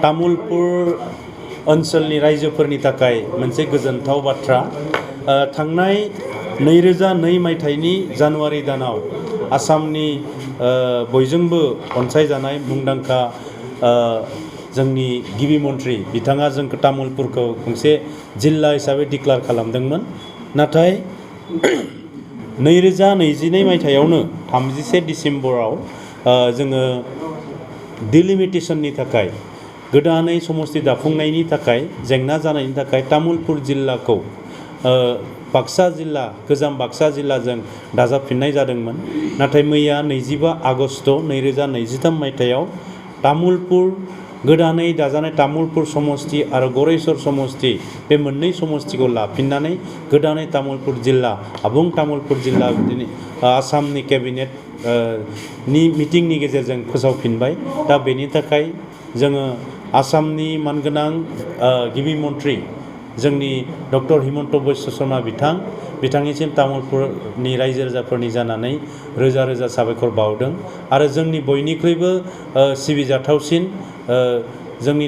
तामुलपुर ओनसोलनि रायजोफोरनि थाखाय मोनसे गोजोनथाव बाथ्रा। थांनाय 2002 मायथाइनि जानुवारि दानाव आसामनि बयजोंबो अनसायजानाय मुंदांखा जोंनि गिबि मन्थ्रि बिथाङा जोंखौ तामुलपुरखौ गंसे जिल्ला हिसाबै डिक्लेयार खालामदोंमोन। नाथाय 2022 मायथाइयावनो 31 डिसेम्बराव जोङो डिलिमिटेशननि थाखाय गोदानै समस्ति दाफुंनायनि थाखाय जेंना जानायनि थाखाय तामुलपुर जिल्लाखौ बाक्सा जिल्ला गोजाम बाक्सा जिल्लाजों दाजाबफिननाय जादोंमोन। नाथाय मैया 25 आगस्ट 2023 मायथाइयाव तामुलपुर गोदानै दाजानाय तामुलपुर समस्ति आरो गरेस्वर समस्ति बे मोननै समस्तिखौ लाफिननानै गोदानै तामुलपुर जिल्ला आबुं तामुलपुर जिल्ला आसामनि केबिनेट नि मिटिंनि गेजेरजों फोसावफिनबाय। दा बेनि थाखाय जोङो आसामनि मानगोनां गिबि मन्थ्रि जोंनि डक्टर हिमन्त बिश्व शर्मा बिथांनिसिम तामुलपुरनि रायजो राजाफोरनि जानानै रोजा रोजा साबायखर बावदों। आरो जोंनि बयनिख्रुइबो सिबिजाथावसिन जोंनि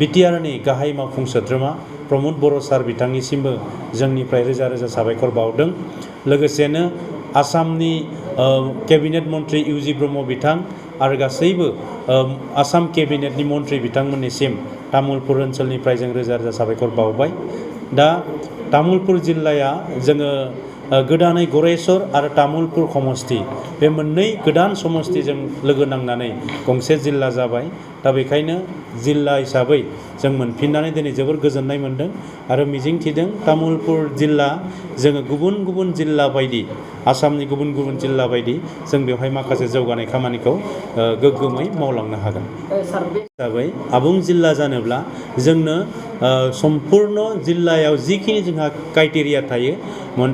बिटिआरनि गाहाय मावफुं सोद्रोमा प्रमद बर' सार बिथांनिसिमबो जोंनिफ्राय रोजा रोजा साबायखर बावदों। लोगोसेनो आसामनि केबिनेट मन्थ्रि इउजि ब्रह्म बिथां आरो गासैबो आसाम केबिनेटनि मन्थ्रि बिथांमोननिसिम तामुलपुर ओनसोलनिफ्राय जों रोजा रोजा साबायखर बावबाय। दा तामुलपुर जिल्लाया जोङो गोदानै गरेस्वर आरो तामुलपुर समस्ति बे मोननै गोदान समस्तिजों लोगो नांनानै गंसे जिल्ला जाबाय। दा बेखायनो जिल्ला हिसाबै जों मोनफिननानै दिनै जोबोर गोजोननाय मोनदों आरो मिजिंथिदों तामुलपुर जिल्ला जोङो गुबुन गुबुन जिल्ला बायदि आसामनि गुबुन गुबुन जिल्ला बायदि जों बेवहाय माखासे जौगानाय खामानिखौ गोग्गोमै मावलांनो हागोन। हिसाबै आबुं जिल्ला जानोब्ला जोंनो सम्पुर्ण जिल्लायाव जिखिनि जोंहा क्राइटेरिया थायो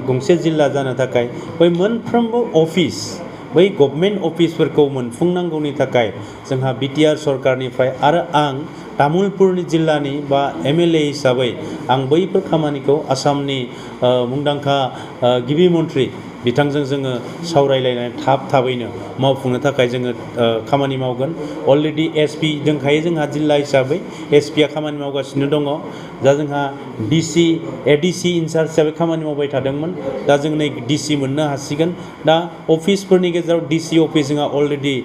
गंसे जिल्ला जानो थाखाय बै मोनफ्रोमबो अफिस बै गभर्नमेन्ट अफिसफोरखौ मोनफुंनांगौनि थाखाय जोंहा बिटिआर सरकारनिफ्राय आरो आं तामुलपुरनि जिल्लानि बा एमएलए हिसाबै आं बैफोर खामानिखौ आसामनि मुंदांखा गिबि मन्थ्रि बिथांजों जोङो सावरायलायनानै थाबैनो मावफुंनो थाखाय जोङो खामानि मावगोन। अलरेडि एसपि दंखायो जोंहा जिल्ला हिसाबै एसपिआ खामानि मावगासिनो दङ। दा जोंहा डिसि एडिसि इनचार्ज हिसाबै खामानि मावबाय थादोंमोन। दा जों नै डिसि मोननो हासिगोन। दा अफिसफोरनि गेजेराव डिसि अफिस जोंहा अलरेडि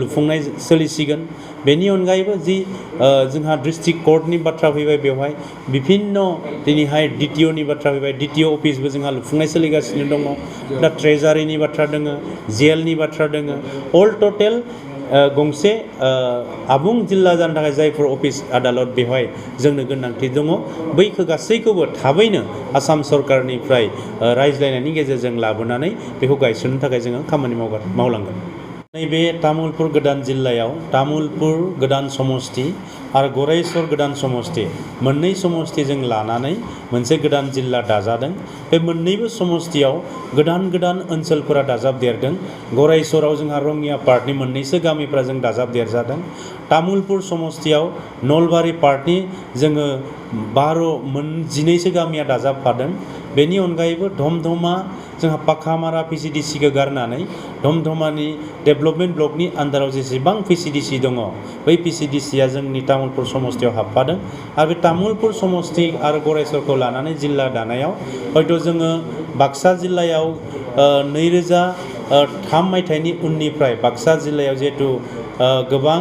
लुफुंनाय सोलिसिगोन। बेनि अनगायैबो जि जोंहा डिस्ट्रिक्ट कर्टनि बाथ्रा फैबाय बेवहाय बिभिन्न दिनैहाय डिटिअनि बाथ्रा फैबाय डिटिअ अफिसबो जोंहा लुफुंनाय सोलिगासिनो दङ। दा ट्रेजारिनि बाथ्रा दोङो जेलनि बाथ्रा दोङो अल टटेल गंसे आबुं जिल्ला जानो थाखाय जायफोर अफिस आदालत बेवहाय जोंनो गोनांथि दङ बैखौ गासैखौबो थाबैनो आसाम सरकारनिफ्राय रायज्लायनायनि गेजेरजों लाबोनानै बेखौ गायसननो थाखाय जोङो खामानि मावलांगोन। नैबे तामुलपुर गोदान जिल्लायाव तामुलपुर गोदान समस्ति आरो गरेस्वर गोदान समस्ति मोननै समस्तिजों लानानै मोनसे गोदान जिल्ला दाजादों। बे मोननैबो समस्तियाव गोदान गोदान ओनसोलफोरा दाजाबदेरदों। गरेस्वराव जोंहा रङिया पार्टनि मोननैसो गामिफोरा जों दाजाबदेरजादों। तामुलपुर समस्तियाव नलबारि पार्टनि जोङो 12 गामिया दाजाबफादों। बेनि अनगायैबो धमधमा जोंहा पाखामारा पिसिडिसिखौ गारनानै धमधमानि डेभलपमेन्ट ब्लकनि आन्दाराव जेसेबां पिसिडिसि दङ बै पिसिडिसिया जोंनि तामुलपुर समस्तियाव हाबफादों। आरो बे तामुलपुर समस्ति आरो गरेस्वरखौ लानानै जिल्ला दानायाव हयथ' जोङो बाक्सा जिल्लायाव 2003 मायथाइनि उननिफ्राय बाक्सा जिल्लायाव जिहेतु गोबां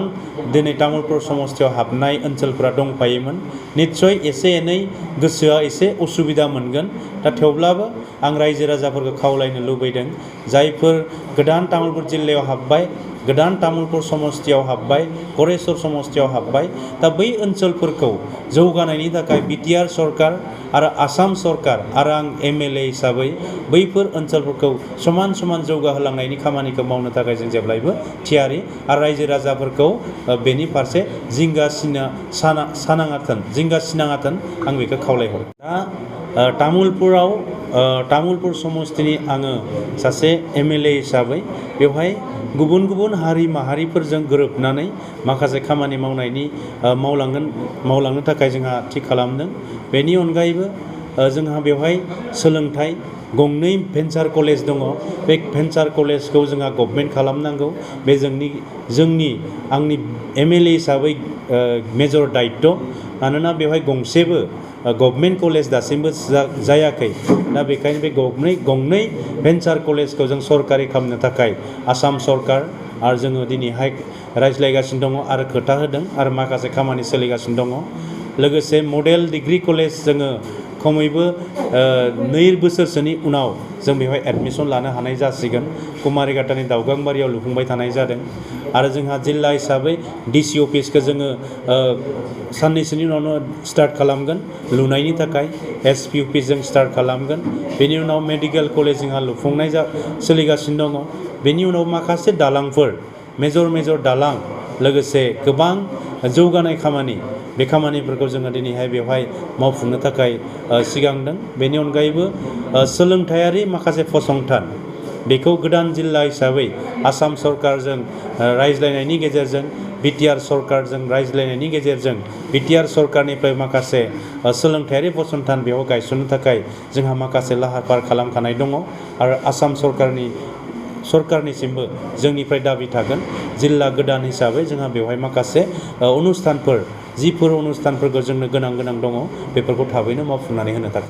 दिनै तामुलपुर समस्तियाव हाबनाय ओनसोलफोरा दंफायोमोन निस्सय एसे एनै गोसोआ एसे उसुबिदा मोनगोन। दा थेवब्लाबो आं रायजो राजाफोरखौ खावलायनो लुबैदों जायफोर गोदान तामुलपुर जिल्लायाव हाबबाय गोदान तामुलपुर समस्तियाव हाबबाय गरेस्वर समस्तियाव हाबबाय दा बै ओनसोलफोरखौ जौगानायनि थाखाय बिटिआर सरकार आरो आसाम सरकार आरो आं एमएलए हिसाबै बैफोर ओनसोलफोरखौ समान समान जौगाहोलांनायनि खामानिखौ मावनो थाखाय जों जेब्लायबो थियारि आरो रायजो राजाफोरखौ बेनि फारसे जिंगा सिनाङाथों आं बेखौ खावलायहरो। दा तामुलपुर समस्तिनि आङो सासे एमएलए हिसाबै बेवहाय गुबुन गुबुन हारि माहारिफोरजों गोरोबनानै माखासे खामानि मावलांनो थाखाय जोंहा थि खालामदों। बेनि अनगायैबो जोंहा बेवहाय सोलोंथाइ गंनै भेन्सार कलेज दङ बे भेन्सार कलेजखौ जोंहा गभर्नमेन्ट खालामनांगौ बे जोंनि आंनि MLA हिसाबै मेजर दायित्व मानोना बेवहाय गंसेबो गभर्नमेन्ट कलेज दासिमबो जायाखै दा बेखायनो बे गंनै भेन्सार कलेजखौ जों सरकारि खालामनो थाखाय आसाम सरकार आरो जोङो दिनैहाय रायज्लायगासिनो दङ आरो खोथा होदों आरो माखासे खामानि सोलिगासिनो दङ लोगोसे मडेल डिग्री कलेज जोङो खमैबो 2 बोसोरसोनि उनाव जों बेवहाय एडमिसन लानो हानाय जासिगोन कुमारिघाटानि दाउगांबारियाव लुफुंबाय थानाय जादों आरो जोंहा जिल्ला हिसाबै DC अफिसखौ जोङो साननैसोनि उनावनो स्टार्ट खालामगोन लुनायनि थाखाय SP अफिस जों स्टार्ट खालामगोन बेनि उनाव मेडिकेल कलेज जोंहा लुफुंनाय सोलिगासिनो दङ बेनि उनाव माखासे दालांफोर मेजर दालां लोगोसे गोबां जौगानाय खामानि बे खामानिफोरखौ जोङो दिनैहाय बेवहाय मावफुंनो थाखाय सिगांदों बेनि अनगायैबो सोलोंथायारि माखासे फसंथान बेखौ गोदान जिल्ला हिसाबै आसाम सरकारजों रायज्लायनायनि गेजेरजों BTR सरकारजों रायज्लायनायनि गेजेरजों BTR सरकारनिफ्राय माखासे सोलोंथायारि फसंथान बेयाव गायसननो थाखाय जोंहा माखासे लाहार फाहार खालामखानाय दङ आरो आसाम सरकारनिसिमबो जोंनिफ्राय दाबि थागोन जिल्ला गोदान हिसाबै जोंहा बेवहाय माखासे जिफोर अनुस्थानफोरखौ जोंनो गोनां दङ बेफोरखौ थाबैनो मावफुंनानै होनो थाखाय